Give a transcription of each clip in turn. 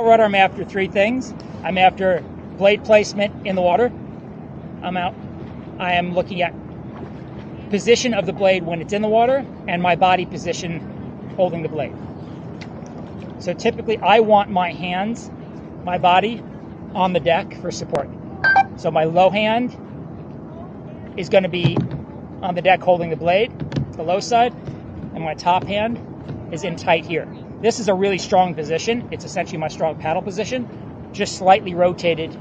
Rudder, I'm after three things. I'm after blade placement in the water. I am looking at position of the blade when it's in the water and my body position holding the blade. So typically I want my hands, my body on the deck for support. So my low hand is going to be on the deck holding the blade, the low side, and my top hand is in tight here. This is a really strong position. It's essentially my strong paddle position, just slightly rotated.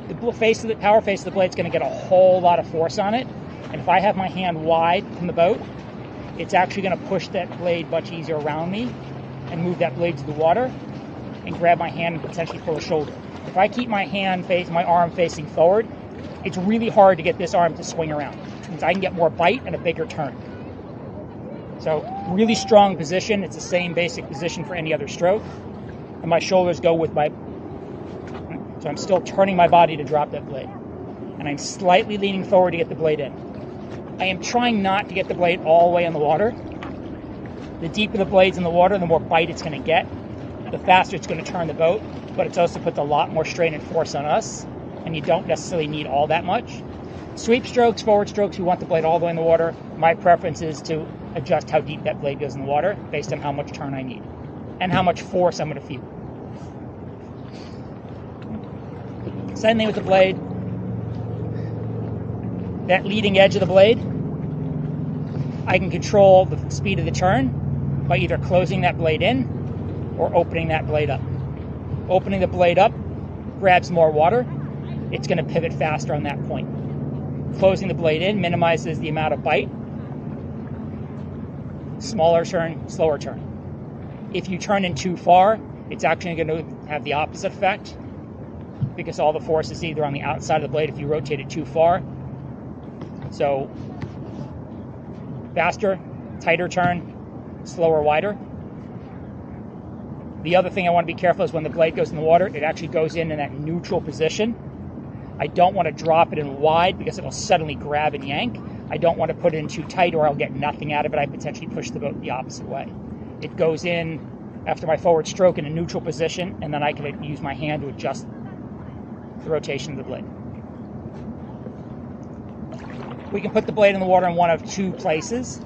The power face of the blade is going to get a whole lot of force on it. And if I have my hand wide from the boat, it's actually going to push that blade much easier around me and move that blade to the water and grab my hand and potentially pull a shoulder. If I keep my arm facing forward, it's really hard to get this arm to swing around, which means I can get more bite and a bigger turn. So really strong position. It's the same basic position for any other stroke. And my shoulders go with so I'm still turning my body to drop that blade. And I'm slightly leaning forward to get the blade in. I am trying not to get the blade all the way in the water. The deeper the blade's in the water, the more bite it's going to get, the faster it's going to turn the boat, but it also puts a lot more strain and force on us, and you don't necessarily need all that much. Sweep strokes, forward strokes, you want the blade all the way in the water. My preference is to adjust how deep that blade goes in the water based on how much turn I need and how much force I'm going to feel. Same thing with the blade. That leading edge of the blade, I can control the speed of the turn by either closing that blade in or opening that blade up. Opening the blade up grabs more water. It's going to pivot faster on that point. Closing the blade in minimizes the amount of bite. Smaller turn, slower turn. If you turn in too far, it's actually going to have the opposite effect because all the force is either on the outside of the blade if you rotate it too far. So faster, tighter turn, slower, wider. The other thing I want to be careful is when the blade goes in the water, it actually goes in that neutral position. I don't want to drop it in wide because it'll suddenly grab and yank. I don't want to put it in too tight or I'll get nothing out of it. I potentially push the boat the opposite way. It goes in after my forward stroke in a neutral position, and then I can use my hand to adjust the rotation of the blade. We can put the blade in the water in one of two places.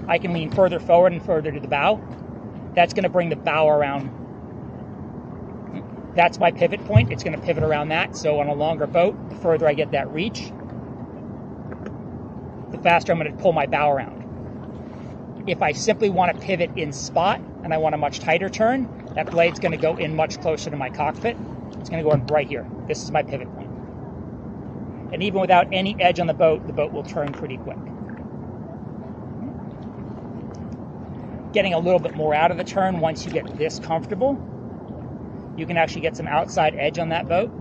I can lean further forward and further to the bow. That's going to bring the bow around. That's my pivot point. It's going to pivot around that. So on a longer boat, the further I get that reach, the faster I'm going to pull my bow around. If I simply want to pivot in spot and I want a much tighter turn, that blade's going to go in much closer to my cockpit. It's going to go in right here. This is my pivot point. And even without any edge on the boat will turn pretty quick. Getting a little bit more out of the turn once you get this comfortable, you can actually get some outside edge on that boat.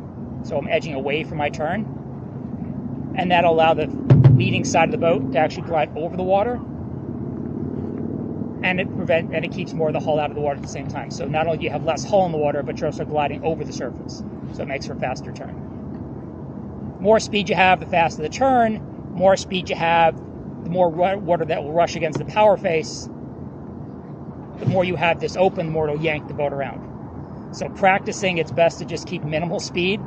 So I'm edging away from my turn. And that'll allow the leading side of the boat to actually glide over the water. And it keeps more of the hull out of the water at the same time. So not only do you have less hull in the water, but you're also gliding over the surface. So it makes for a faster turn. More speed you have, the faster the turn. More speed you have, the more water that will rush against the power face. The more you have this open, the more it'll yank the boat around. So practicing, it's best to just keep minimal speed,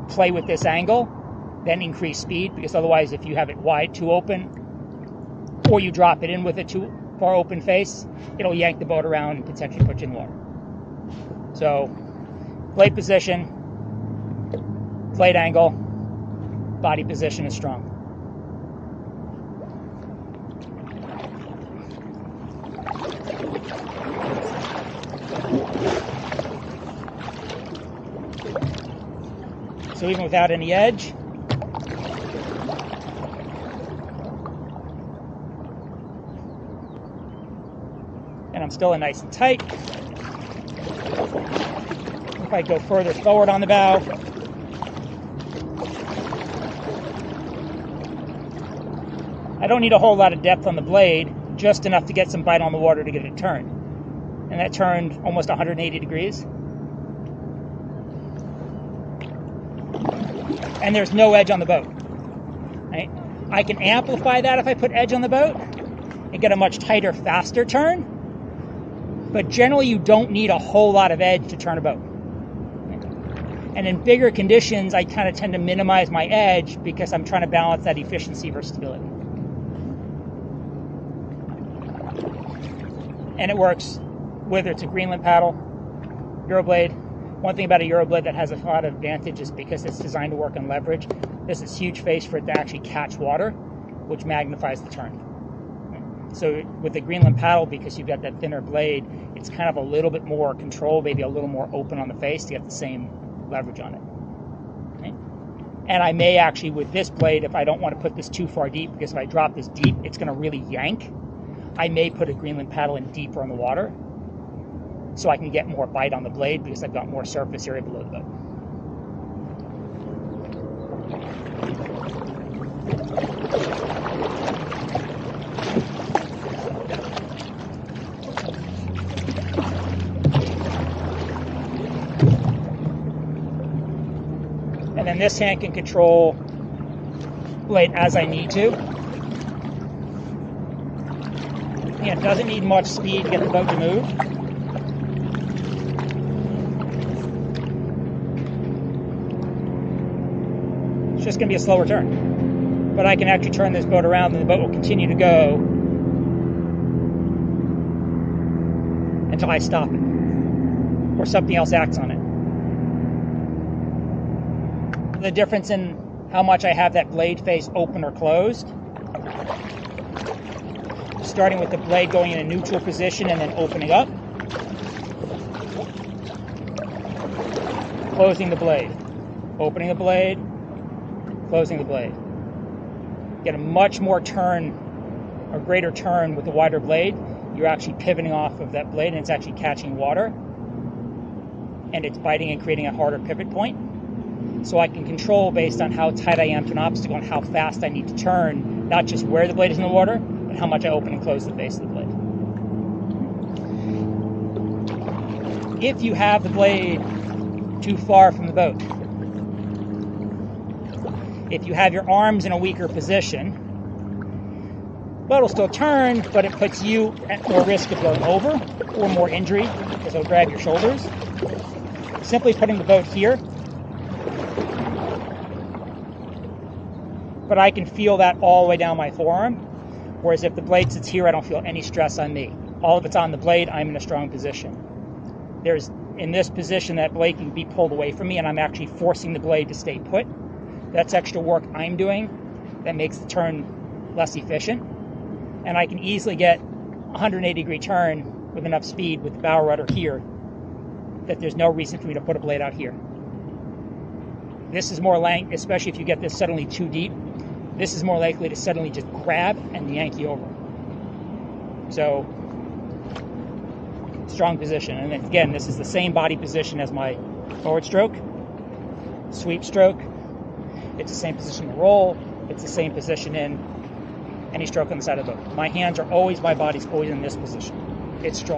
play with this angle, then increase speed, because otherwise if you have it wide too open, or you drop it in with a too far open face, it'll yank the boat around and potentially put you in the water. So blade position, blade angle, body position is strong. So even without any edge, and I'm still in nice and tight. If I go further forward on the bow, I don't need a whole lot of depth on the blade, just enough to get some bite on the water to get it turned. And that turned almost 180 degrees. And there's no edge on the boat. Right? I can amplify that if I put edge on the boat and get a much tighter, faster turn. But generally, you don't need a whole lot of edge to turn a boat. And in bigger conditions, I kind of tend to minimize my edge because I'm trying to balance that efficiency versus stability. And it works whether it's a Greenland paddle, Euroblade. One thing about a Euroblade that has a lot of advantage is because it's designed to work on leverage. There's this huge face for it to actually catch water, which magnifies the turn. So with the Greenland paddle, because you've got that thinner blade, it's kind of a little bit more control, maybe a little more open on the face to get the same leverage on it. Okay? And I may actually, with this blade, if I don't want to put this too far deep, because if I drop this deep, it's going to really yank, I may put a Greenland paddle in deeper in the water so I can get more bite on the blade because I've got more surface area below the boat. And then this hand can control blade as I need to. Again, it doesn't need much speed to get the boat to move. It's just going to be a slower turn. But I can actually turn this boat around and the boat will continue to go until I stop it or something else acts on it. The difference in how much I have that blade face open or closed. Starting with the blade going in a neutral position and then opening up. Closing the blade. Opening the blade. Closing the blade. Get a much more turn, or greater turn with the wider blade. You're actually pivoting off of that blade and it's actually catching water. And it's biting and creating a harder pivot point. So I can control based on how tight I am to an obstacle and how fast I need to turn, not just where the blade is in the water, but how much I open and close the base of the blade. If you have the blade too far from the boat, if you have your arms in a weaker position, the boat will still turn, but it puts you at more risk of going over or more injury because it'll grab your shoulders. Simply putting the boat here, but I can feel that all the way down my forearm. Whereas if the blade sits here, I don't feel any stress on me. All of it's on the blade, I'm in a strong position. In this position, that blade can be pulled away from me and I'm actually forcing the blade to stay put. That's extra work I'm doing that makes the turn less efficient. And I can easily get a 180-degree turn with enough speed with the bow rudder here that there's no reason for me to put a blade out here. This is more length, especially if you get this suddenly too deep. This is more likely to suddenly just grab and yank you over. So, strong position. And then again, this is the same body position as my forward stroke, sweep stroke. It's the same position to roll. It's the same position in any stroke on the side of the boat. My body's always in this position. It's strong.